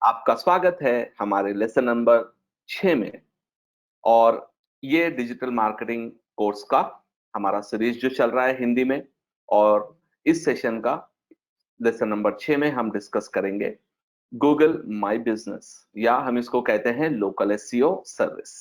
आपका स्वागत है हमारे लेसन नंबर 6 में। और ये डिजिटल मार्केटिंग कोर्स का हमारा सीरीज जो चल रहा है हिंदी में। और इस सेशन का लेसन नंबर 6 में हम डिस्कस करेंगे गूगल माई बिजनेस, या हम इसको कहते हैं लोकल एसईओ सर्विस।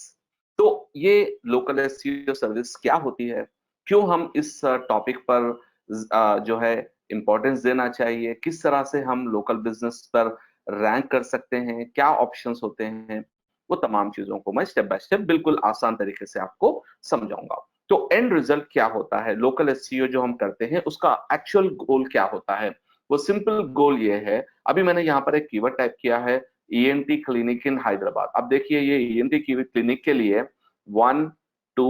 तो ये लोकल एसईओ सर्विस क्या होती है, क्यों हम इस टॉपिक पर जो है इंपॉर्टेंस देना चाहिए, किस तरह से हम लोकल बिजनेस पर रैंक कर सकते हैं, क्या ऑप्शंस होते हैं, वो तमाम चीजों को मैं स्टेप बाय स्टेप बिल्कुल आसान तरीके से आपको समझाऊंगा। तो एंड रिजल्ट क्या होता है, लोकल एसईओ जो हम करते हैं उसका एक्चुअल गोल क्या होता है। वो सिंपल गोल ये है, अभी मैंने यहाँ पर एक कीवर्ड टाइप किया है, ईएनटी क्लिनिक इन हैदराबाद। अब देखिए ये ईएनटी क्लिनिक के लिए 1 2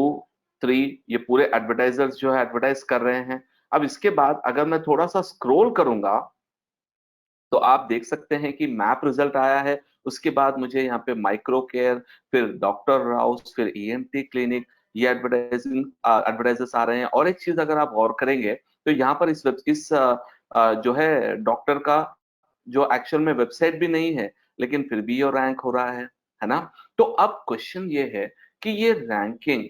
3 ये पूरे एडवर्टाइजर्स जो है एडवर्टाइज कर रहे हैं। अब इसके बाद अगर मैं थोड़ा सा स्क्रॉल करूंगा तो आप देख सकते हैं कि मैप रिजल्ट आया है। उसके बाद मुझे यहाँ पे माइक्रो केयर, फिर डॉक्टर राउस, फिर ईएनटी क्लिनिक, ये एडवर्टाइजर्स आ रहे हैं। और एक चीज अगर आप गौर करेंगे तो यहाँ पर जो है डॉक्टर का जो एक्चुअल में वेबसाइट भी नहीं है, लेकिन फिर भी ये रैंक हो रहा है ना। तो अब क्वेश्चन ये है कि ये रैंकिंग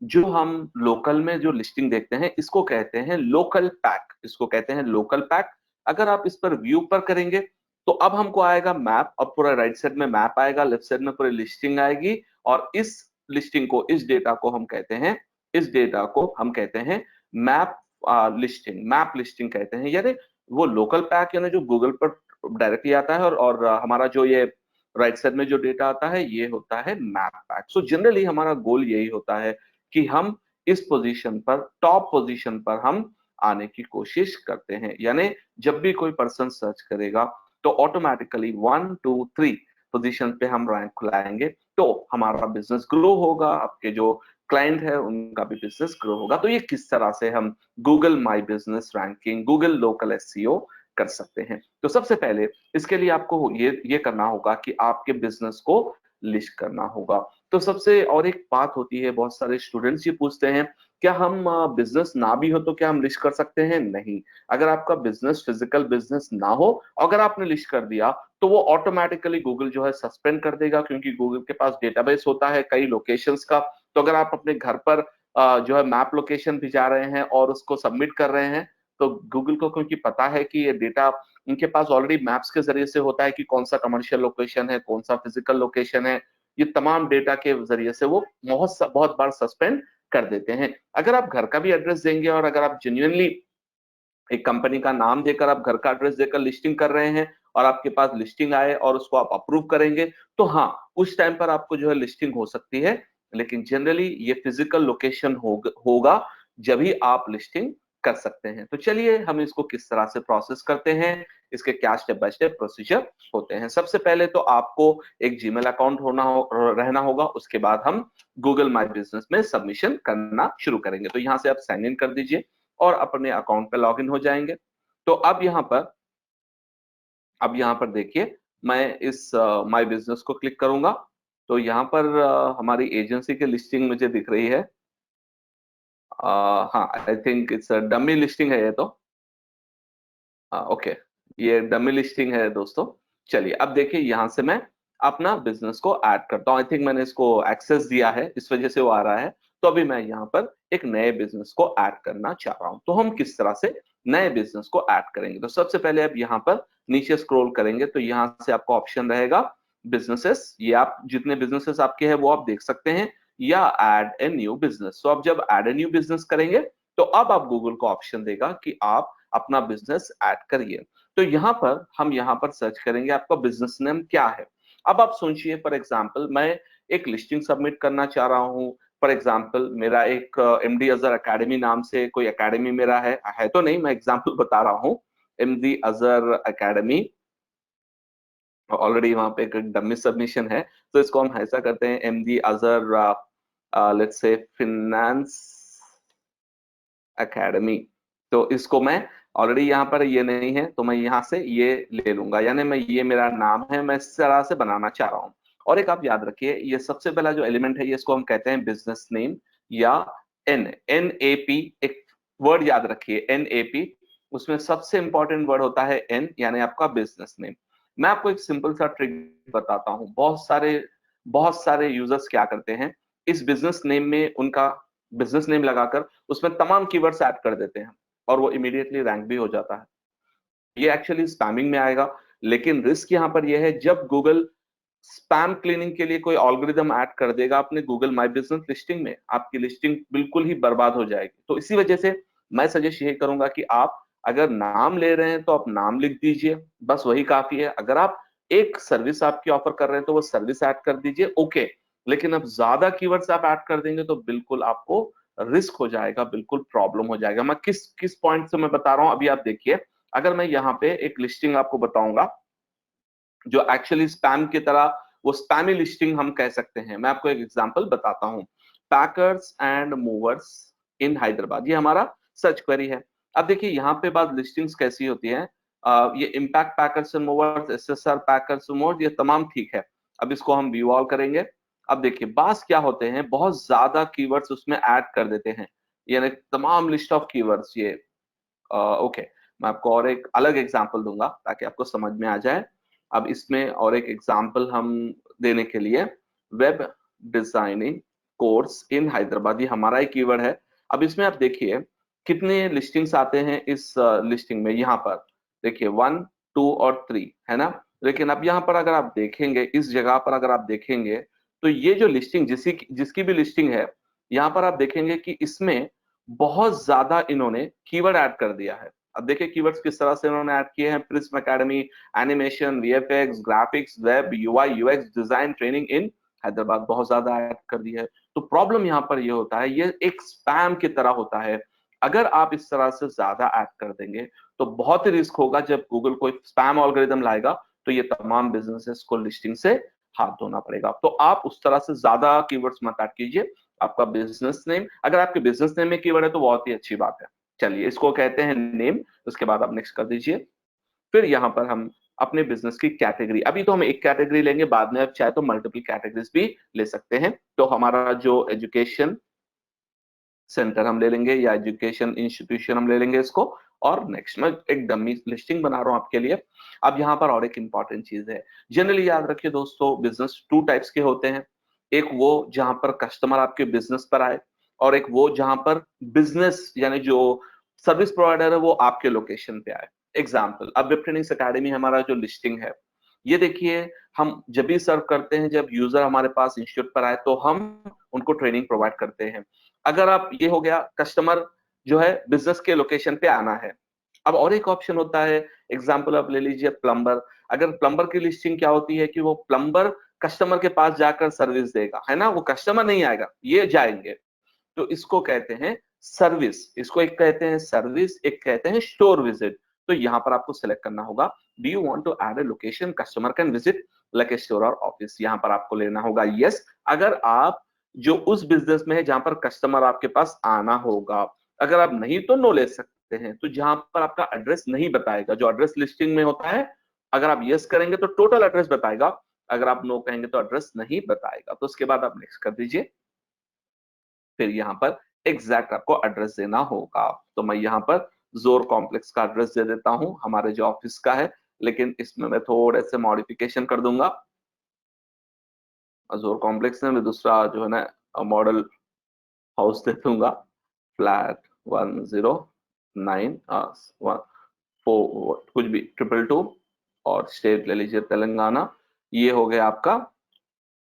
जो हम लोकल में जो लिस्टिंग देखते हैं इसको कहते हैं लोकल पैक, इसको कहते हैं लोकल पैक। अगर आप इस पर व्यू पर करेंगे तो अब हमको आएगा मैप, और पूरा राइट साइड में मैप आएगा, लेफ्ट साइड में पूरी लिस्टिंग आएगी। और इस लिस्टिंग को, इस डेटा को हम कहते हैं, इस डेटा को हम कहते हैं मैप लिस्टिंग, मैप लिस्टिंग कहते हैं। यानी वो लोकल पैक यानी जो गूगल पर डायरेक्टली आता है, और हमारा जो ये राइट साइड में जो डेटा आता है ये होता है मैप पैक। सो जनरली हमारा गोल यही होता है कि हम इस पोजीशन पर, टॉप पोजीशन पर हम आने की कोशिश करते हैं। यानी जब भी कोई पर्सन सर्च करेगा तो ऑटोमेटिकली 1 2 3 पोजीशन पे हम रैंक खुलाएंगे, तो हमारा बिजनेस ग्रो होगा, आपके जो क्लाइंट है उनका भी बिजनेस ग्रो होगा। तो ये किस तरह से हम Google my business ranking, Google local SEO कर सकते हैं। तो सबसे पहले इसके लिए आपको ये करना होगा कि आपके बिजनेस को लिस्ट करना होगा। तो सबसे और एक बात होती है, बहुत सारे स्टूडेंट्स ये पूछते हैं क्या हम बिजनेस ना भी हो तो क्या हम लिस्ट कर सकते हैं? नहीं। अगर आपका बिजनेस फिजिकल बिजनेस ना हो, अगर आपने लिस्ट कर दिया तो वो ऑटोमेटिकली गूगल जो है सस्पेंड कर देगा, क्योंकि गूगल के पास डेटाबेस होता है कई लोकेशंस का। तो अगर आप अपने घर पर जो है मैप लोकेशन भी जा रहे हैं और उसको सबमिट कर रहे हैं, तो गूगल को क्योंकि पता है कि ये डेटा उनके पास ऑलरेडी मैप्स के जरिए से होता है कि कौन सा कमर्शियल लोकेशन है, कौन सा फिजिकल लोकेशन है, ये तमाम डेटा के जरिए से वो बहुत बहुत बार सस्पेंड कर देते हैं। अगर आप घर का भी एड्रेस देंगे और अगर आप जेन्युइनली एक कंपनी का नाम देकर आप घर का एड्रेस देकर लिस्टिंग कर रहे हैं और आपके पास लिस्टिंग आए और उसको आप अप्रूव करेंगे, तो हाँ, उस टाइम पर आपको जो है लिस्टिंग हो सकती है। लेकिन जनरली ये फिजिकल लोकेशन होगा जब ही आप लिस्टिंग कर सकते हैं। तो चलिए हम इसको किस तरह से प्रोसेस करते हैं, इसके क्या स्टेप बाय स्टेप प्रोसीजर होते हैं। सबसे पहले तो आपको एक जीमेल अकाउंट रहना होगा। उसके बाद हम गूगल माई बिजनेस में सबमिशन करना शुरू करेंगे। तो यहाँ से आप साइन इन कर दीजिए और अपने अकाउंट पे लॉगिन हो जाएंगे। तो अब यहाँ पर देखिए, मैं इस माय बिजनेस को क्लिक करूंगा तो यहाँ पर हमारी एजेंसी की लिस्टिंग मुझे दिख रही है। हाँ, I think it's dummy listing है ये तो। ओके, ये डमी लिस्टिंग है दोस्तों। चलिए अब देखिए, यहाँ से मैं अपना बिजनेस को ऐड करता हूँ। आई थिंक मैंने इसको एक्सेस दिया है, इस वजह से वो आ रहा है। तो अभी मैं यहाँ पर एक नए बिजनेस को ऐड करना चाह रहा हूँ। तो हम किस तरह से नए बिजनेस को ऐड करेंगे? तो सबसे पहले आप यहाँ पर नीचे स्क्रॉल करेंगे तो यहाँ से आपको ऑप्शन रहेगा बिजनेसेस। ये आप जितने बिजनेसेस आपके हैं वो आप देख सकते हैं, या ऐड ए न्यू बिजनेस। तो आप जब ऐड ए न्यू बिजनेस करेंगे तो अब आप गूगल को ऑप्शन देगा कि आप अपना बिजनेस ऐड करिए। तो यहाँ पर सर्च करेंगे आपका बिजनेस नेम क्या है। अब आप सोचिए, फॉर एग्जांपल मैं एक लिस्टिंग सबमिट करना चाह रहा हूँ। फॉर एग्जांपल मेरा एक एमडी अजहर एकेडमी नाम से कोई एकेडमी मेरा है तो नहीं, मैं एग्जांपल बता रहा हूँ। एमडी अजहर एकेडमी, ऑलरेडी वहां पे एक डमी सबमिशन है। तो इसको हम ऐसा करते हैं, MD Azhar let's say finance academy. तो इसको मैं ऑलरेडी यहाँ पर ये नहीं है तो मैं यहाँ से ये ले लूंगा, यानी मैं ये मेरा नाम है, मैं इस तरह से बनाना चाह रहा हूँ। और एक आप याद रखिए, ये सबसे पहला जो एलिमेंट है ये इसको हम कहते हैं बिजनेस नेम, या NAP। एक वर्ड याद रखिए, NAP। उसमें सबसे इंपॉर्टेंट वर्ड होता है एन, यानी आपका बिजनेस नेम। मैं आपको एक सिंपल सा ट्रिक बताता हूँ। बहुत सारे यूजर्स क्या करते हैं, इस बिजनेस नेम में उनका बिजनेस नेम लगाकर उसमें तमाम कीवर्ड्स ऐड कर देते हैं और वो इमीडिएटली रैंक भी हो जाता है। ये एक्चुअली स्पैमिंग में आएगा, लेकिन रिस्क यहाँ पर यह है, जब गूगल स्पैम क्लीनिंग के लिए कोई एल्गोरिदम ऐड कर देगा अपने गूगल माय बिजनेस लिस्टिंग में, आपकी लिस्टिंग बिल्कुल ही बर्बाद हो जाएगी। तो इसी वजह से मैं सजेस्ट ये करूंगा कि आप अगर नाम ले रहे हैं तो आप नाम लिख दीजिए, बस वही काफी है। अगर आप एक सर्विस आपकी ऑफर कर रहे हैं तो वो सर्विस ऐड कर दीजिए, ओके। लेकिन अब ज्यादा कीवर्ड्स आप ऐड कर देंगे तो बिल्कुल आपको रिस्क हो जाएगा, बिल्कुल प्रॉब्लम हो जाएगा। मैं किस किस पॉइंट से मैं बता रहा हूं, अभी आप देखिए। अगर मैं यहाँ पे एक लिस्टिंग आपको बताऊंगा जो एक्चुअली स्पैम की तरह, वो स्पैमी लिस्टिंग हम कह सकते हैं। मैं आपको एक एग्जांपल बताता हूं। पैकर्स एंड मूवर्स इन हैदराबाद, ये हमारा सर्च क्वेरी है। अब देखिए यहाँ पे बात लिस्टिंग्स कैसी होती है। ये impact packers and movers, SSR packers and movers, ये तमाम ठीक है। अब इसको हम व्यू ऑल करेंगे। अब देखिए बास क्या होते हैं, बहुत ज्यादा कीवर्ड्स उसमें ऐड कर देते हैं, यानी तमाम लिस्ट ऑफ कीवर्ड्स ये। ओके, मैं आपको और एक अलग एग्जांपल दूंगा ताकि आपको समझ में आ जाए। अब इसमें और एक एग्जांपल हम देने के लिए, web designing course in Hyderabad, ये हमारा ही कीवर्ड है। अब इसमें आप देखिए कितने लिस्टिंग्स आते हैं इस लिस्टिंग में। यहाँ पर देखिए 1, 2 और 3 है ना। लेकिन अब यहाँ पर अगर आप देखेंगे, इस जगह पर अगर आप देखेंगे, तो ये जो लिस्टिंग जिसकी भी लिस्टिंग है, यहाँ पर आप देखेंगे कि इसमें बहुत ज्यादा इन्होंने कीवर्ड ऐड कर दिया है। अब देखिए कीवर्ड्स किस तरह से इन्होंने ऐड किए हैं, prism academy, animation, VFX, graphics, web, UI UX design training in Hyderabad, बहुत ज्यादा ऐड कर दिया है। तो प्रॉब्लम यहाँ पर ये होता है, ये एक स्पैम की तरह होता है। अगर आप इस तरह से ज्यादा ऐड कर देंगे तो बहुत ही रिस्क होगा, जब गूगल कोई स्पैम एल्गोरिदम लाएगा तो ये तमाम बिजनेसेस को लिस्टिंग से हाथ धोना पड़ेगा। तो आप उस तरह से ज्यादा कीवर्ड्स मत ऐड कीजिए। आपका बिजनेस नेम, अगर आपके बिजनेस नेम में कीवर्ड है तो बहुत ही अच्छी बात है। चलिए इसको कहते हैं नेम, उसके बाद आप नेक्स्ट कर दीजिए। फिर यहाँ पर हम अपने बिजनेस की कैटेगरी, अभी तो हम एक कैटेगरी लेंगे, बाद में आप चाहे तो मल्टीपल कैटेगरीज भी ले सकते हैं। तो हमारा जो एजुकेशन सेंटर हम ले लेंगे या एजुकेशन इंस्टीट्यूशन हम ले लेंगे इसको। और नेक्स्ट मैं एक डमी लिस्टिंग बना रहा हूं आपके लिए। अब यहाँ पर और एक इंपॉर्टेंट चीज है, जनरली याद रखिए दोस्तों, बिजनेस टू टाइप्स के होते हैं। एक वो जहां पर कस्टमर आपके बिजनेस पर आए, और एक वो जहां पर बिजनेस यानी जो सर्विस प्रोवाइडर है वो आपके लोकेशन पे आए। एग्जाम्पल, अब वेब ट्रेनिंग्स एकेडमी हमारा जो लिस्टिंग है, ये देखिए, हम जब भी सर्व करते हैं, जब यूजर हमारे पास इंस्टीट्यूट पर आए तो हम उनको ट्रेनिंग प्रोवाइड करते हैं। अगर आप, ये हो गया कस्टमर जो है बिजनेस के लोकेशन पे आना है। अब और एक ऑप्शन होता है, एग्जांपल आप ले लीजिए प्लम्बर। अगर प्लम्बर की लिस्टिंग क्या होती है कि वो प्लम्बर कस्टमर के पास जाकर सर्विस देगा, है ना, वो कस्टमर नहीं आएगा, ये जाएंगे। तो इसको कहते हैं सर्विस, इसको एक कहते हैं सर्विस, एक कहते हैं स्टोर विजिट। तो यहाँ पर आपको सिलेक्ट करना होगा, do you want to add a location customer can visit like a store और ऑफिस। यहाँ पर आपको लेना होगा यस, अगर आप जो उस बिजनेस में है जहां पर कस्टमर आपके पास आना होगा। अगर आप नहीं तो नो ले सकते हैं। तो जहां पर आपका एड्रेस नहीं बताएगा, जो एड्रेस लिस्टिंग में होता है, अगर आप यस करेंगे तो टोटल एड्रेस बताएगा, अगर आप नो कहेंगे तो एड्रेस नहीं बताएगा। तो उसके बाद आप नेक्स्ट कर दीजिए। फिर यहाँ पर एग्जैक्ट आपको एड्रेस देना होगा। तो मैं यहाँ पर जोर कॉम्प्लेक्स का एड्रेस दे देता हूँ, हमारे जो ऑफिस का है, लेकिन इसमें मैं थोड़े से मॉडिफिकेशन कर दूंगा। जोर कॉम्प्लेक्स में मैं दूसरा जो है ना मॉडल हाउस दे दूंगा, फ्लैट 109 4 कुछ भी 222, और स्टेट ले लीजिए तेलंगाना। ये हो गया आपका,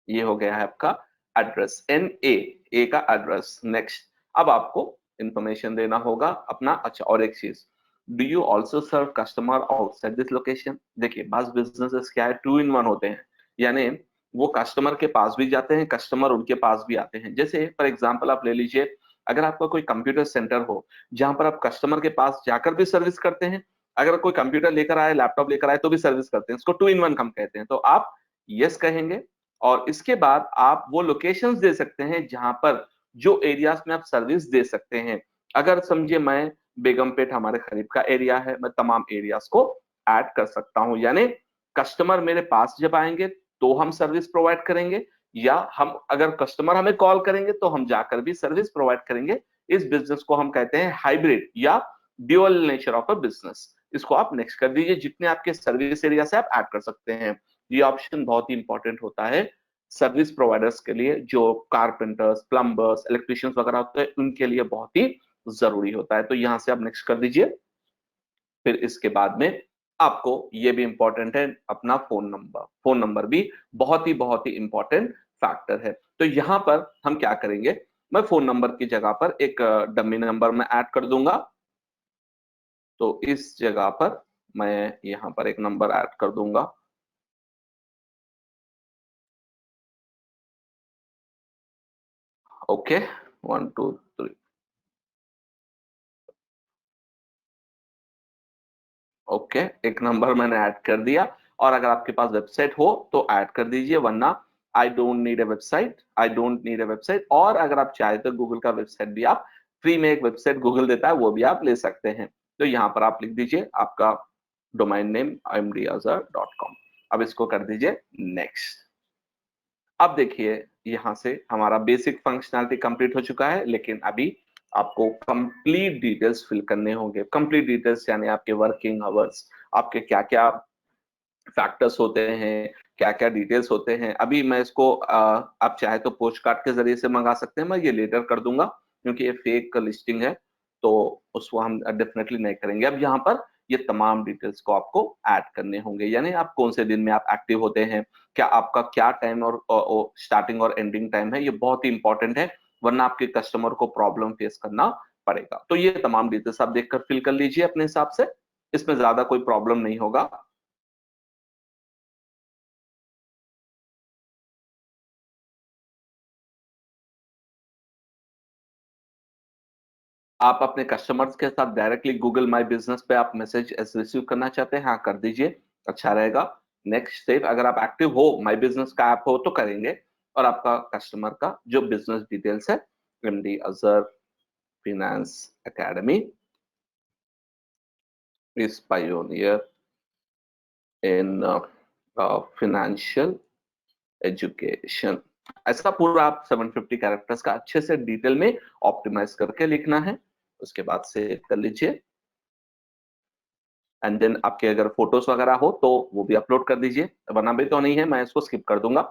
ये हो गया है आपका एड्रेस, NA का एड्रेस। नेक्स्ट, अब आपको इंफॉर्मेशन देना होगा अपना। अच्छा, और एक चीज, do you also serve customer outside this location. देखिए बास बिजनेसेस क्या है, 2 in 1 होते हैं, यानी वो कस्टमर के पास भी जाते हैं, कस्टमर उनके पास भी आते हैं। जैसे फॉर एग्जाम्पल आप ले लीजिए, अगर आपका कोई कंप्यूटर सेंटर हो जहां पर आप कस्टमर के पास जाकर भी सर्विस करते हैं, अगर कोई कंप्यूटर लेकर आए, लैपटॉप लेकर आए तो भी सर्विस करते हैं, इसको 2 in 1 हम कहते हैं। तो आप यस कहेंगे, और इसके बाद आप वो लोकेशंस दे सकते हैं जहां पर, जो एरियाज में आप सर्विस दे सकते हैं। अगर समझिए मैं बेगमपेट हमारे करीब का एरिया है, मैं तमाम एरियाज को ऐड कर सकता हूं। यानी कस्टमर मेरे पास जब आएंगे तो हम सर्विस प्रोवाइड करेंगे, या हम अगर कस्टमर हमें कॉल करेंगे तो हम जाकर भी सर्विस प्रोवाइड करेंगे। इस बिजनेस को हम कहते हैं हाइब्रिड या dual nature of a business. इसको आप नेक्स्ट कर दीजिए। जितने आपके सर्विस एरिया से आप ऐड कर सकते हैं, ये ऑप्शन बहुत ही इंपॉर्टेंट होता है सर्विस प्रोवाइडर्स के लिए, जो कारपेंटर्स, प्लम्बर्स, इलेक्ट्रिशियंस वगैरह होते हैं, उनके लिए बहुत ही जरूरी होता है। तो यहां से आप नेक्स्ट कर दीजिए। फिर इसके बाद में आपको ये भी इंपॉर्टेंट है अपना फोन नंबर भी बहुत ही इंपॉर्टेंट फैक्टर है। तो यहां पर हम क्या करेंगे, मैं फोन नंबर की जगह पर एक डमी नंबर में ऐड कर दूंगा। तो इस जगह पर मैं यहां पर एक नंबर ऐड कर दूंगा। ओके, 1 2 3। ओके, एक नंबर मैंने ऐड कर दिया। और अगर आपके पास वेबसाइट हो तो ऐड कर दीजिए, वरना I don't need a website. और अगर आप चाहे तो गूगल का वेबसाइट भी आप फ्री में, एक वेबसाइट गूगल देता है वो भी आप ले सकते हैं। तो यहाँ पर आप लिख दीजिए आपका डोमाइन नेम imdazar.com। अब इसको कर दीजिए नेक्स्ट। अब देखिए यहां से हमारा बेसिक फंक्शनैलिटी कंप्लीट हो चुका है, लेकिन अभी आपको कंप्लीट डिटेल्स फिल करने होंगे। कंप्लीट डिटेल्स यानी आपके वर्किंग आवर्स, आपके क्या क्या फैक्टर्स होते हैं, क्या क्या डिटेल्स होते हैं। अभी मैं इसको आप चाहे तो पोस्ट कार्ड के जरिए से मंगा सकते हैं, मैं ये लेटर कर दूंगा क्योंकि ये फेक लिस्टिंग है, तो उसको हम डेफिनेटली नहीं करेंगे। अब यहाँ पर ये तमाम डिटेल्स को आपको ऐड करने होंगे, यानी आप कौन से दिन में आप एक्टिव होते हैं, क्या आपका क्या टाइम और स्टार्टिंग और एंडिंग टाइम है, ये बहुत ही इंपॉर्टेंट है, वरना आपके कस्टमर को प्रॉब्लम फेस करना पड़ेगा। तो ये तमाम डिटेल्स आप देखकर फिल कर लीजिए अपने हिसाब से, इसमें ज्यादा कोई प्रॉब्लम नहीं होगा। आप अपने कस्टमर्स के साथ डायरेक्टली गूगल माई बिजनेस पे आप मैसेज रिसीव करना चाहते हैं, हाँ कर दीजिए, अच्छा रहेगा। नेक्स्ट स्टेप, अगर आप एक्टिव हो, माई बिजनेस का ऐप हो तो करेंगे। और आपका कस्टमर का जो बिजनेस डिटेल्स है, MD Azhar finance academy is pioneer in financial education, ऐसा पूरा आप 750 कैरेक्टर्स का अच्छे से डिटेल में ऑप्टिमाइज करके लिखना है। उसके बाद से कर लीजिए। एंड देन आपके अगर फोटोज वगैरह हो तो वो भी अपलोड कर दीजिए, वरना भी तो नहीं है, मैं इसको स्किप कर दूंगा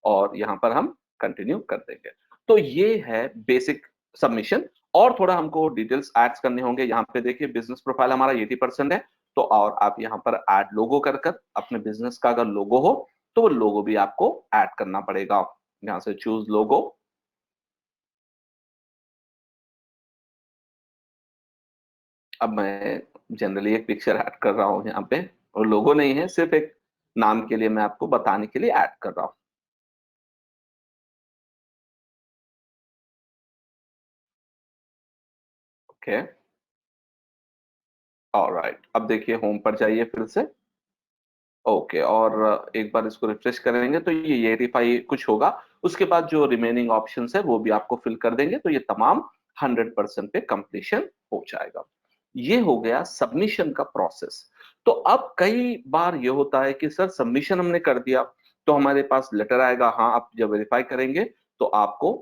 और यहाँ पर हम कंटिन्यू कर देंगे। तो ये है बेसिक सबमिशन। और थोड़ा हमको डिटेल्स ऐड करने होंगे। यहाँ पे देखिए बिजनेस प्रोफाइल हमारा 80% है, तो और आप यहाँ पर ऐड लोगो कर कर अपने बिजनेस का अगर लोगो हो तो वो लोगो भी आपको ऐड करना पड़ेगा। यहाँ से चूज लोगो। अब मैं जनरली एक पिक्चर ऐड कर रहा हूँ यहाँ पे, और लोगो नहीं है, सिर्फ एक नाम के लिए मैं आपको बताने के लिए ऐड कर रहा हूँ। Okay, alright. अब देखिए होम पर जाइए फिर से। ओके, और एक बार इसको रिफ्रेश करेंगे तो ये वेरीफाई कुछ होगा। उसके बाद जो रिमेनिंग ऑप्शंस है वो भी आपको फिल कर देंगे, तो ये तमाम 100% पे कंप्लीशन हो जाएगा। ये हो गया सबमिशन का प्रोसेस। तो अब कई बार ये होता है कि सर सबमिशन हमने कर दिया तो हमारे पास लेटर आएगा, हाँ आप जब वेरीफाई करेंगे तो आपको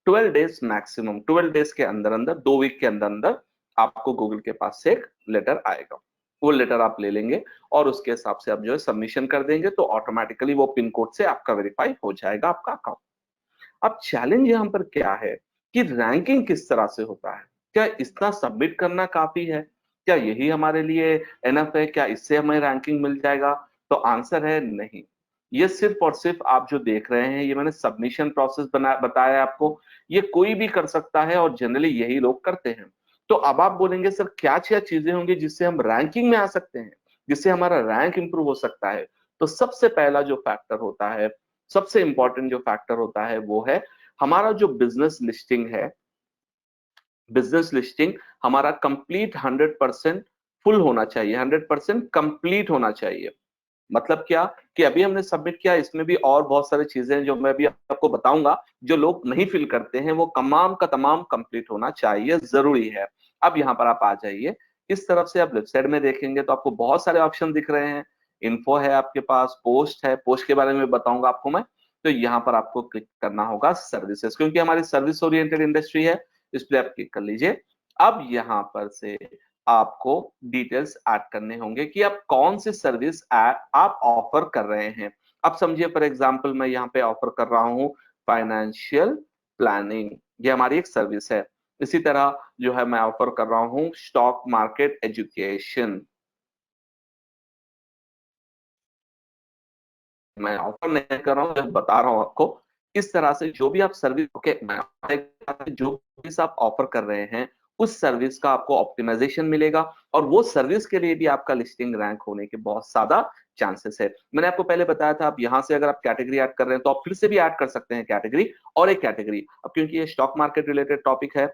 12 डेज, मैक्सिमम 12 डेज के अंदर अंदर, 2 वीक के अंदर अंदर आपको गूगल के पास से एक लेटर आएगा। वो लेटर आप ले लेंगे और उसके हिसाब से आप जो है सबमिशन कर देंगे, तो ऑटोमेटिकली वो पिन कोड से आपका वेरीफाई हो जाएगा आपका अकाउंट। अब चैलेंज यहाँ पर क्या है कि रैंकिंग किस तरह से होता है, क्या इतना सबमिट करना काफी है, क्या यही हमारे लिए एनफ है, क्या इससे हमें रैंकिंग मिल जाएगा? तो आंसर है नहीं। ये सिर्फ और सिर्फ आप जो देख रहे हैं, ये मैंने सबमिशन प्रोसेस बना बताया आपको, ये कोई भी कर सकता है और जनरली यही लोग करते हैं। तो अब आप बोलेंगे सर क्या क्या चीजें होंगी जिससे हम रैंकिंग में आ सकते हैं, जिससे हमारा रैंक इंप्रूव हो सकता है? तो सबसे पहला जो फैक्टर होता है, सबसे इंपॉर्टेंट जो फैक्टर होता है वो है हमारा जो बिजनेस लिस्टिंग है। बिजनेस लिस्टिंग हमारा कंप्लीट 100% फुल होना चाहिए, 100% कंप्लीट होना चाहिए। मतलब क्या कि अभी हमने सबमिट किया, इसमें भी और बहुत सारी चीजें हैं जो मैं भी आपको बताऊंगा, जो लोग नहीं फिल करते हैं, वो तमाम का तमाम कंप्लीट होना चाहिए, जरूरी है। अब यहाँ पर आप आ जाइए, इस तरफ से आप लेफ्ट साइड में देखेंगे तो आपको बहुत सारे ऑप्शन दिख रहे हैं। इन्फो है आपके पास, पोस्ट है, पोस्ट के बारे में बताऊंगा आपको मैं। तो यहाँ पर आपको क्लिक करना होगा सर्विसेज, क्योंकि हमारी सर्विस ओरिएंटेड इंडस्ट्री है, इस पर आप क्लिक कर लीजिए। अब यहाँ पर से आपको डिटेल्स ऐड करने होंगे कि आप कौन सी सर्विस आप ऑफर कर रहे हैं। अब समझिए फॉर एग्जांपल मैं यहाँ पे ऑफर कर रहा हूँ फाइनेंशियल प्लानिंग, ये हमारी एक सर्विस है। इसी तरह जो है मैं ऑफर कर रहा हूँ स्टॉक मार्केट एजुकेशन, मैं ऑफर नहीं कर रहा हूँ, मैं बता रहा हूँ आपको। इस तरह से जो भी आप सर्विस जो भी आप ऑफर कर रहे हैं उस सर्विस का आपको ऑप्टिमाइजेशन मिलेगा, और वो सर्विस के लिए भी आपका लिस्टिंग रैंक होने के बहुत ज्यादा चांसेस है। मैंने आपको पहले बताया था, आप यहाँ से अगर आप कैटेगरी ऐड कर रहे हैं तो आप फिर से भी ऐड कर सकते हैं कैटेगरी और एक कैटेगरी। अब क्योंकि ये स्टॉक मार्केट रिलेटेड टॉपिक है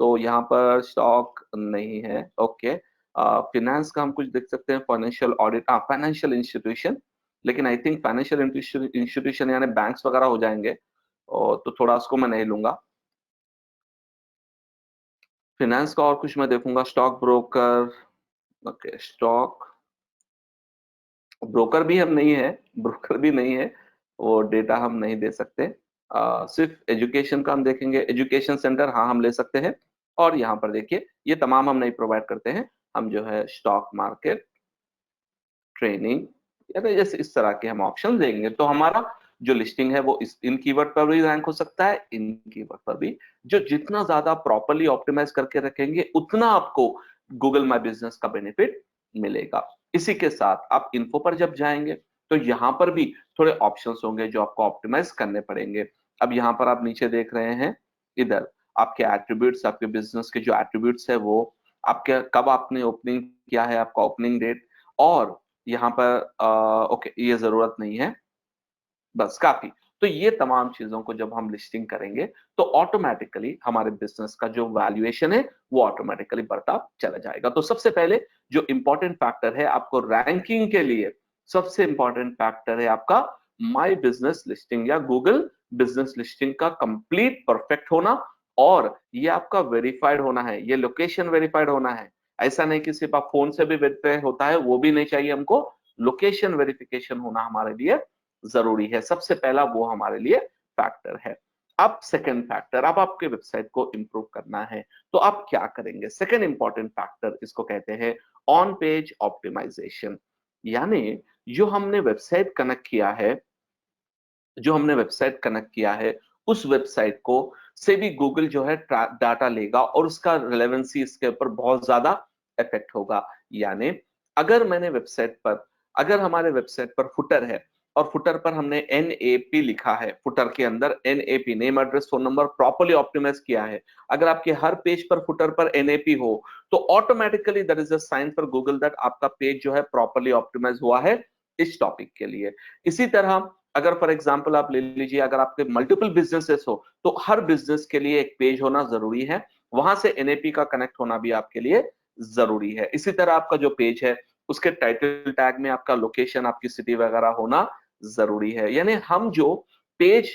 तो यहाँ पर स्टॉक नहीं है, ओके। फिनेंस का हम कुछ देख सकते हैं, फाइनेंशियल ऑडिट, फाइनेंशियल इंस्टीट्यूशन, लेकिन आई थिंक फाइनेंशियल इंस्टीट्यूशन यानी बैंक्स वगैरह हो जाएंगे, और तो थोड़ा उसको मैं नहीं लूंगा। फिनेंस का और कुछ मैं देखूंगा, stock broker, okay. Stock broker भी हम नहीं है, ब्रोकर भी नहीं है, वो डेटा हम नहीं दे सकते। सिर्फ एजुकेशन का हम देखेंगे, एजुकेशन सेंटर हाँ हम ले सकते हैं। और यहाँ पर देखिए ये तमाम हम नहीं प्रोवाइड करते हैं, हम जो है स्टॉक मार्केट ट्रेनिंग या तो जैसे इस तरह के हम ऑप्शन देंगे तो हमारा जो लिस्टिंग है वो इन कीवर्ड पर भी रैंक हो सकता है, इन कीवर्ड पर भी। जो जितना ज्यादा प्रॉपर्ली ऑप्टिमाइज करके रखेंगे उतना आपको गूगल माई बिजनेस का बेनिफिट मिलेगा। इसी के साथ आप इन्फो पर जब जाएंगे तो यहाँ पर भी थोड़े ऑप्शंस होंगे जो आपको ऑप्टिमाइज करने पड़ेंगे। अब यहाँ पर आप नीचे देख रहे हैं, इधर आपके एट्रीब्यूट्स, आपके बिजनेस के जो एट्रीब्यूट्स है वो, आपके कब आपने ओपनिंग किया है, आपका ओपनिंग डेट, और यहाँ पर ओके ये जरूरत नहीं है, बस काफी। तो ये तमाम चीजों को जब हम लिस्टिंग करेंगे तो ऑटोमेटिकली हमारे बिजनेस का जो वैल्यूएशन है वो ऑटोमेटिकली बढ़ता चला जाएगा। तो सबसे पहले जो इंपॉर्टेंट फैक्टर है आपको रैंकिंग के लिए, सबसे इंपॉर्टेंट फैक्टर है आपका माई बिजनेस लिस्टिंग या गूगल बिजनेस लिस्टिंग का कंप्लीट परफेक्ट होना। और ये आपका वेरीफाइड होना है, ये लोकेशन वेरीफाइड होना है। ऐसा नहीं कि सिर्फ आप फोन से भी वेरीफाई होता है, वो भी नहीं चाहिए हमको, लोकेशन वेरिफिकेशन होना हमारे लिए जरूरी है। सबसे पहला वो हमारे लिए फैक्टर है। अब सेकंड फैक्टर, अब आपके वेबसाइट को इंप्रूव करना है तो आप क्या करेंगे। सेकंड इंपॉर्टेंट फैक्टर इसको कहते हैं ऑन पेज ऑप्टिमाइजेशन, यानी जो हमने वेबसाइट कनेक्ट किया है, जो हमने वेबसाइट कनेक्ट किया है उस वेबसाइट को से भी गूगल जो है डाटा लेगा और उसका रिलेवेंसी इसके ऊपर बहुत ज्यादा इफेक्ट होगा। यानी अगर मैंने वेबसाइट पर, अगर हमारे वेबसाइट पर फुटर है और फुटर पर हमने NAP लिखा है, फुटर के अंदर NAP name address phone number properly optimize किया है, अगर आपके हर पेज पर फुटर पर NAP हो तो automatically that is a sign for Google that आपका पेज जो है प्रॉपर्ली ऑप्टिमाइज हुआ है इस टॉपिक के लिए। इसी तरह अगर फॉर एग्जांपल आप ले लीजिए, अगर आपके मल्टीपल बिजनेसेस हो तो हर बिजनेस के लिए एक पेज होना जरूरी है, वहां से NAP का कनेक्ट होना भी आपके लिए जरूरी है। इसी तरह आपका जो पेज है उसके टाइटल टैग में आपका लोकेशन, आपकी सिटी वगैरह होना जरूरी है। यानी हम जो पेज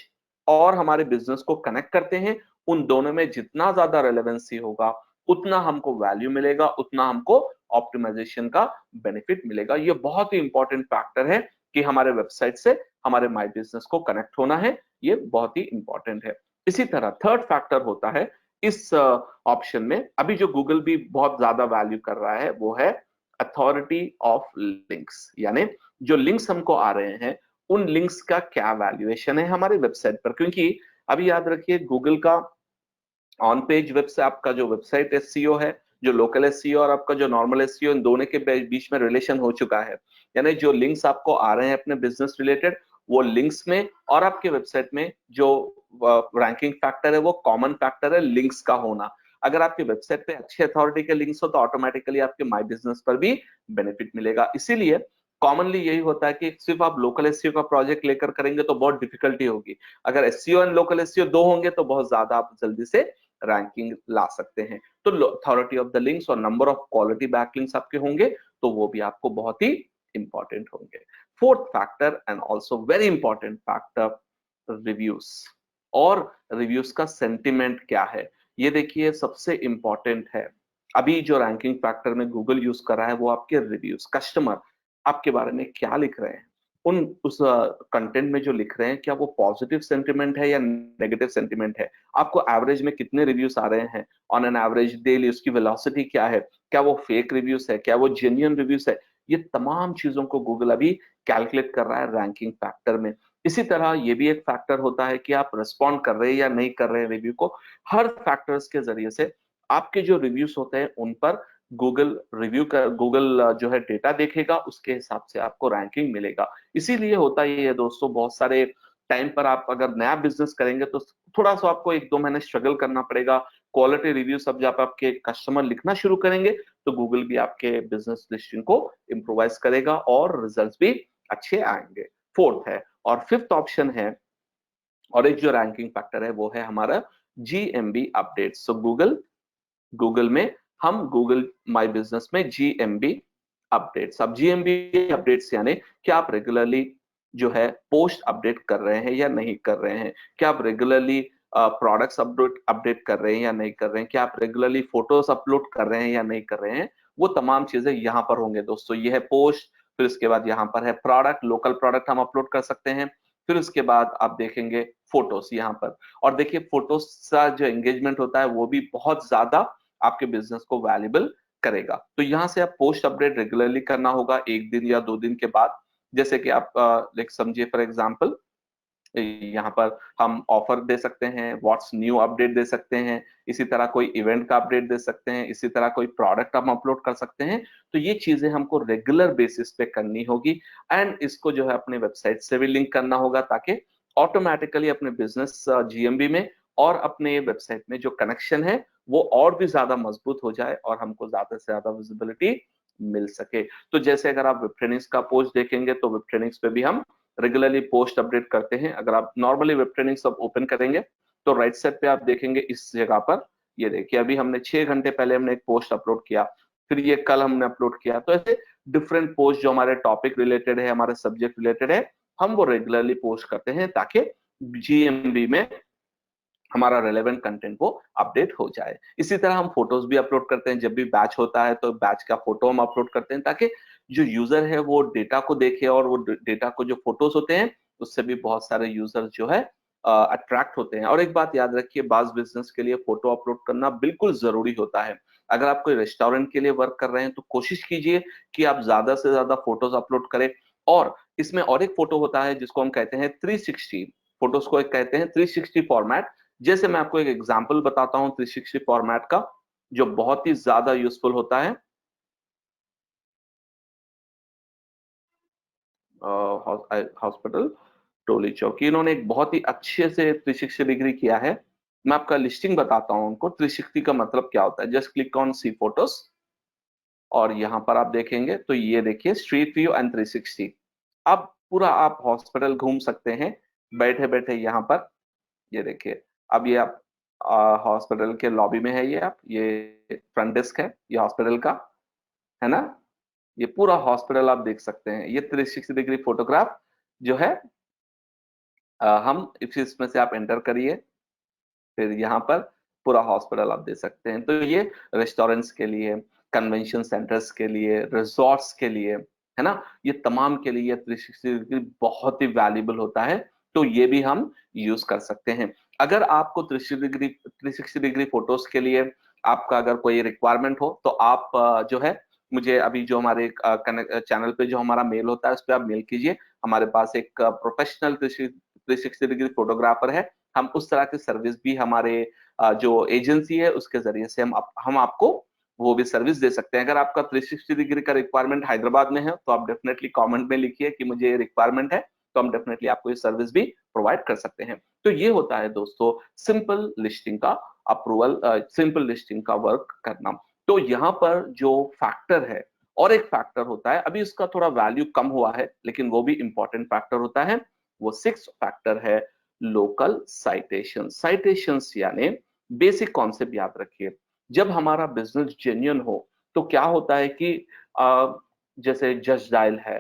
और हमारे बिजनेस को कनेक्ट करते हैं उन दोनों में जितना ज्यादा रेलेवेंसी होगा उतना हमको वैल्यू मिलेगा, उतना हमको ऑप्टिमाइजेशन का बेनिफिट मिलेगा। ये बहुत ही इंपॉर्टेंट फैक्टर है कि हमारे वेबसाइट से हमारे माई बिजनेस को कनेक्ट होना है, ये बहुत ही इंपॉर्टेंट है। इसी तरह थर्ड फैक्टर होता है इस ऑप्शन में, अभी जो गूगल भी बहुत ज्यादा वैल्यू कर रहा है वो है अथॉरिटी ऑफ लिंक्स, यानी जो लिंक्स हमको आ रहे हैं उन लिंक्स का क्या वैल्यूएशन है हमारे वेबसाइट पर। क्योंकि अभी याद रखिए गूगल का ऑन पेज वेबसाइट, आपका जो वेबसाइट SEO है, जो लोकल SEO और आपका जो नॉर्मल SEO, इन दोनों के बीच में रिलेशन हो चुका है। यानी जो लिंक्स आपको आ रहे हैं अपने बिजनेस रिलेटेड वो लिंक्स में और आपके वेबसाइट में जो रैंकिंग फैक्टर है वो कॉमन फैक्टर है लिंक्स का होना। अगर आपके वेबसाइट पे अच्छे अथॉरिटी के लिंक्स हो तो ऑटोमेटिकली आपके माई बिजनेस पर भी बेनिफिट मिलेगा। इसीलिए कॉमनली यही होता है कि सिर्फ आप लोकल SEO का प्रोजेक्ट लेकर करेंगे तो बहुत डिफिकल्टी होगी, अगर SEO एंड लोकल SEO दो होंगे तो बहुत ज्यादा आप जल्दी से रैंकिंग ला सकते हैं। तो अथॉरिटी ऑफ द लिंक्स और नंबर ऑफ क्वालिटी बैकलिंक्स आपके होंगे तो वो भी आपको बहुत ही इंपॉर्टेंट होंगे। Fourth factor and also very important factor, reviews. और रिव्यूज का सेंटिमेंट क्या है ये देखिए सबसे इंपॉर्टेंट है। अभी जो रैंकिंग फैक्टर में गूगल यूज कर रहा है वो आपके रिव्यूज, कस्टमर आपके बारे में क्या लिख रहे हैं उस कंटेंट में जो लिख रहे हैं क्या वो पॉजिटिव सेंटिमेंट है या नेगेटिव सेंटिमेंट है, आपको एवरेज में कितने रिव्यूज आ रहे हैं ऑन एन एवरेज डेली, उसकी वेलोसिटी क्या है, क्या वो फेक रिव्यूज है, क्या वो जेन्युइन रिव्यूज है, ये तमाम चीजों को गूगल अभी कैलकुलेट कर रहा है रैंकिंग फैक्टर में। इसी तरह ये भी एक फैक्टर होता है कि आप रिस्पॉन्ड कर रहे हैं या नहीं कर रहे हैं रिव्यू को। हर फैक्टर्स के जरिए से आपके जो रिव्यूज होते हैं उन पर गूगल जो है डेटा देखेगा, उसके हिसाब से आपको रैंकिंग मिलेगा। इसीलिए होता ही है दोस्तों, बहुत सारे टाइम पर आप अगर नया बिजनेस करेंगे तो थोड़ा सा आपको 1-2 महीने स्ट्रगल करना पड़ेगा। क्वालिटी रिव्यू सब जब आपके कस्टमर लिखना शुरू करेंगे तो गूगल भी आपके बिजनेस लिस्टिंग को इम्प्रोवाइज करेगा और रिजल्ट भी अच्छे आएंगे। फोर्थ है और फिफ्थ ऑप्शन है, और एक जो रैंकिंग फैक्टर है वो है हमारा GMB अपडेट। सो गूगल में हम गूगल माई बिजनेस में GMB अपडेट्स, अब GMB अपडेट्स यानी क्या आप रेगुलरली जो है पोस्ट अपडेट कर रहे हैं या नहीं कर रहे हैं, क्या आप रेगुलरली प्रोडक्ट्स अपडेट अपडेट कर रहे हैं या नहीं कर रहे हैं, क्या आप रेगुलरली फोटोज अपलोड कर रहे हैं या नहीं कर रहे हैं। वो तमाम चीजें यहाँ पर होंगे दोस्तों। ये है पोस्ट, फिर उसके बाद यहाँ पर है प्रोडक्ट, लोकल प्रोडक्ट हम अपलोड कर सकते हैं, फिर उसके बाद आप देखेंगे फोटोज यहाँ पर। और देखिए फोटोज का जो एंगेजमेंट होता है वो भी बहुत ज्यादा आपके बिजनेस को वैल्यूबल करेगा। तो यहाँ से आप पोस्ट अपडेट रेगुलरली करना होगा 1 दिन या 2 दिन के बाद। जैसे कि आप लाइक समझिए फॉर एग्जांपल, यहाँ पर हम ऑफर दे सकते हैं, व्हाट्स न्यू अपडेट दे सकते हैं, इसी तरह कोई इवेंट का अपडेट दे सकते हैं, इसी तरह कोई प्रोडक्ट हम अपलोड कर सकते हैं। तो ये चीजें हमको रेगुलर बेसिस पे करनी होगी एंड इसको जो है अपने वेबसाइट से भी लिंक करना होगा ताकि ऑटोमेटिकली अपने बिजनेस GMB में और अपने वेबसाइट में जो कनेक्शन है वो और भी ज्यादा मजबूत हो जाए और हमको ज्यादा से ज्यादा विजिबिलिटी मिल सके। तो जैसे अगर आप वेबट्रेनिक्स का पोस्ट देखेंगे तो वेबट्रेनिक्स पे भी हम रेगुलरली पोस्ट अपडेट करते हैं। अगर आप नॉर्मली वेब ट्रेनिंग सब ओपन करेंगे तो राइट साइड पे आप देखेंगे इस जगह पर, ये देखिए अभी हमने 6 घंटे पहले हमने एक पोस्ट अपलोड किया, फिर ये कल हमने अपलोड किया। तो ऐसे डिफरेंट पोस्ट जो हमारे टॉपिक रिलेटेड है, हमारे सब्जेक्ट रिलेटेड है, हम वो रेगुलरली पोस्ट करते हैं ताकि GMB में हमारा रेलेवेंट कंटेंट वो अपडेट हो जाए। इसी तरह हम फोटोज भी अपलोड करते हैं, जब भी बैच होता है तो बैच का फोटो हम अपलोड करते हैं ताकि जो यूजर है वो डेटा को देखे और वो डेटा को जो फोटोज होते हैं उससे भी बहुत सारे यूजर जो है अट्रैक्ट होते हैं। और एक बात याद रखिए, बाज बिजनेस के लिए फोटो अपलोड करना बिल्कुल जरूरी होता है। अगर आप कोई रेस्टोरेंट के लिए वर्क कर रहे हैं तो कोशिश कीजिए कि आप ज्यादा से ज्यादा फोटोज अपलोड करें। और इसमें और एक फोटो होता है जिसको हम कहते हैं 360 फोटोज को, एक कहते हैं 360 फॉर्मेट। जैसे मैं आपको एक एग्जांपल बताता हूं 360 फॉर्मेट का जो बहुत ही ज्यादा यूजफुल होता है। हॉस्पिटल टोली चौकी, इन्होंने एक बहुत ही अच्छे से 360 डिग्री किया है। मैं आपका लिस्टिंग बताता हूं उनको 360 का मतलब क्या होता है। Just click on see photos और यहाँ पर आप देखेंगे तो ये देखिए स्ट्रीट व्यू एंड 360। अब पूरा आप हॉस्पिटल घूम सकते हैं बैठे बैठे यहाँ पर। ये देखिए अब ये आप हॉस्पिटल के लॉबी में है, ये आप ये फ्रंट डेस्क है ये हॉस्पिटल का, है ना। ये पूरा हॉस्पिटल आप देख सकते हैं। ये 360 डिग्री फोटोग्राफ जो है हम इसमें से आप एंटर करिए, फिर यहाँ पर पूरा हॉस्पिटल आप दे सकते हैं। तो ये रेस्टोरेंट्स के लिए, कन्वेंशन सेंटर्स के लिए, रिजॉर्ट्स के लिए, है ना, ये तमाम के लिए 360 डिग्री बहुत ही वैल्यूबल होता है। तो ये भी हम यूज कर सकते हैं। अगर आपको 360 डिग्री फोटोज के लिए आपका अगर कोई रिक्वायरमेंट हो तो आप जो है मुझे अभी जो हमारे चैनल पे जो हमारा मेल होता है उस पर आप मेल कीजिए। हमारे पास एक प्रोफेशनल 360 डिग्री फोटोग्राफर है। हम उस तरह की सर्विस भी हमारे जो एजेंसी है उसके जरिए से हम आपको वो भी सर्विस दे सकते हैं। अगर आपका 360 डिग्री का रिक्वायरमेंट हैदराबाद में है तो आप डेफिनेटली कमेंट में लिखिए कि मुझे ये रिक्वायरमेंट है, तो हम डेफिनेटली आपको ये सर्विस भी प्रोवाइड कर सकते हैं। तो ये होता है दोस्तों सिंपल लिस्टिंग का अप्रूवल, सिंपल लिस्टिंग का वर्क करना। तो यहाँ पर जो फैक्टर है, और एक फैक्टर होता है, अभी उसका थोड़ा वैल्यू कम हुआ है लेकिन वो भी इंपॉर्टेंट फैक्टर होता है। वो सिक्स फैक्टर है लोकल साइटेशन। साइटेशंस यानी बेसिक कॉन्सेप्ट याद रखिए, जब हमारा बिजनेस जेन्युइन हो तो क्या होता है कि जैसे जस्ट डायल है,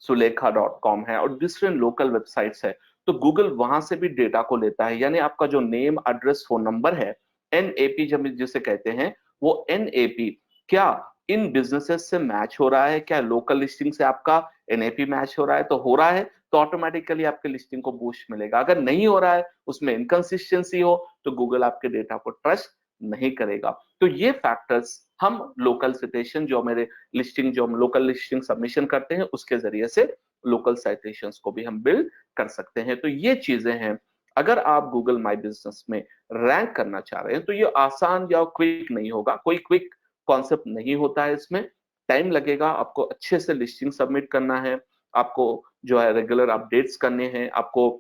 सुलेखा.com है और डिफरेंट लोकल वेबसाइट्स है, तो गूगल वहां से भी डेटा को लेता है। यानी आपका जो नेम एड्रेस फोन नंबर है, NAP जब जिसे कहते हैं, वो NAP क्या इन बिजनेसेस से मैच हो रहा है, क्या लोकल लिस्टिंग से आपका एनएपी मैच हो रहा है, तो हो रहा है तो ऑटोमेटिकली आपके लिस्टिंग को बूस्ट मिलेगा। अगर नहीं हो रहा है, उसमें इनकंसिस्टेंसी हो, तो गूगल आपके डेटा को ट्रस्ट नहीं करेगा। तो ये फैक्टर्स हम लोकल सिटेशन जो मेरे लिस्टिंग, जो हम लोकल लिस्टिंग सबमिशन करते हैं, उसके जरिए से लोकल साइटेशंस को भी हम बिल्ड कर सकते हैं। तो ये चीजें हैं। अगर आप गूगल माई बिजनेस में रैंक करना चाह रहे हैं तो ये आसान या क्विक नहीं होगा, कोई क्विक कॉन्सेप्ट नहीं होता है। इसमें टाइम लगेगा, आपको अच्छे से लिस्टिंग सबमिट करना है, आपको जो है रेगुलर अपडेट्स करने हैं, आपको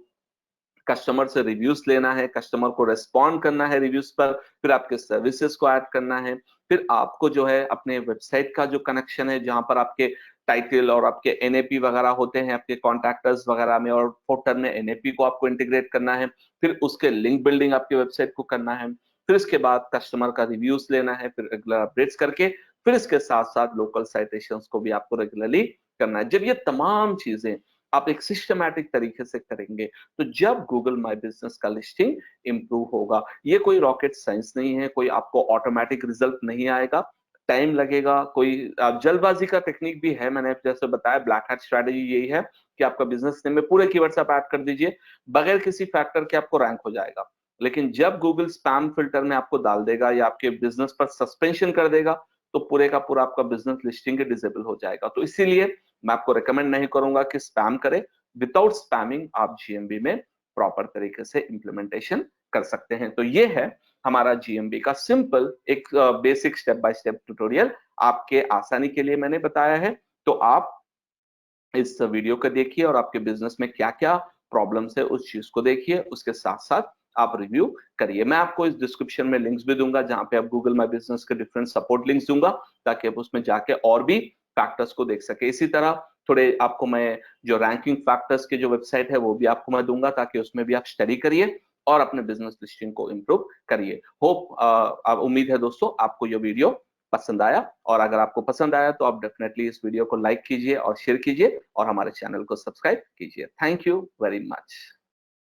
कस्टमर से रिव्यूज लेना है, कस्टमर को रेस्पॉन्ड करना है रिव्यूज पर, फिर आपके सर्विसेज को ऐड करना है, फिर आपको जो है अपने वेबसाइट का जो कनेक्शन है, जहां पर आपके टाइटल और आपके एनएपी वगैरह होते हैं आपके कॉन्टैक्टर्स वगैरह में, और फोल्डर में एनएपी को आपको इंटीग्रेट करना है, फिर उसके लिंक बिल्डिंग आपके वेबसाइट को करना है, फिर इसके बाद कस्टमर का रिव्यूज लेना है, फिर रेगुलर अपडेट्स करके, फिर इसके साथ साथ लोकल साइटेशंस को भी आपको रेगुलरली करना है। जब ये तमाम चीजें आप एक सिस्टमैटिक तरीके से करेंगे, तो जब गूगल माई बिजनेस का लिस्टिंग इंप्रूव होगा। ये कोई रॉकेट साइंस नहीं है, कोई आपको ऑटोमेटिक रिजल्ट नहीं आएगा, टाइम लगेगा। कोई जल्दबाजी का टेक्निक भी है, मैंने जैसे बताया ब्लैक हैट स्ट्रेटेजी यही है कि आपका बिजनेस नेम में पूरे कीवर्ड्स आप ऐड कर दीजिए, बगैर किसी फैक्टर के आपको रैंक हो जाएगा। लेकिन जब गूगल स्पैम फिल्टर में आपको डाल देगा या आपके बिजनेस पर सस्पेंशन कर देगा, तो पूरे का पूरा आपका बिजनेस लिस्टिंग डिसेबल हो जाएगा। तो इसीलिए मैं आपको रिकमेंड नहीं करूंगा कि स्पैम करें। विदाउट स्पैमिंग आप जीएमबी में प्रॉपर तरीके से इंप्लीमेंटेशन कर सकते हैं। तो ये है हमारा जीएमबी का सिंपल एक basic step by step tutorial, आपके आसानी के लिए मैंने बताया है। तो आप इस वीडियो को देखिए और आपके बिजनेस में क्या क्या प्रॉब्लम्स है उस चीज को देखिए, उसके साथ साथ आप रिव्यू करिए। मैं आपको इस डिस्क्रिप्शन में लिंक्स भी दूंगा, जहां पे आप गूगल माई बिजनेस के डिफरेंट सपोर्ट लिंक्स दूंगा, ताकि आप उसमें जाके और भी फैक्टर्स को देख सके। इसी तरह थोड़े आपको मैं जो रैंकिंग फैक्टर्स के जो वेबसाइट है वो भी आपको मैं दूंगा, ताकि उसमें भी आप स्टडी करिए और अपने बिजनेस लिस्टिंग को इंप्रूव करिए। होप उम्मीद है दोस्तों आपको ये वीडियो पसंद आया, और अगर आपको पसंद आया तो आप डेफिनेटली इस वीडियो को लाइक कीजिए और शेयर कीजिए और हमारे चैनल को सब्सक्राइब कीजिए। Thank you very much.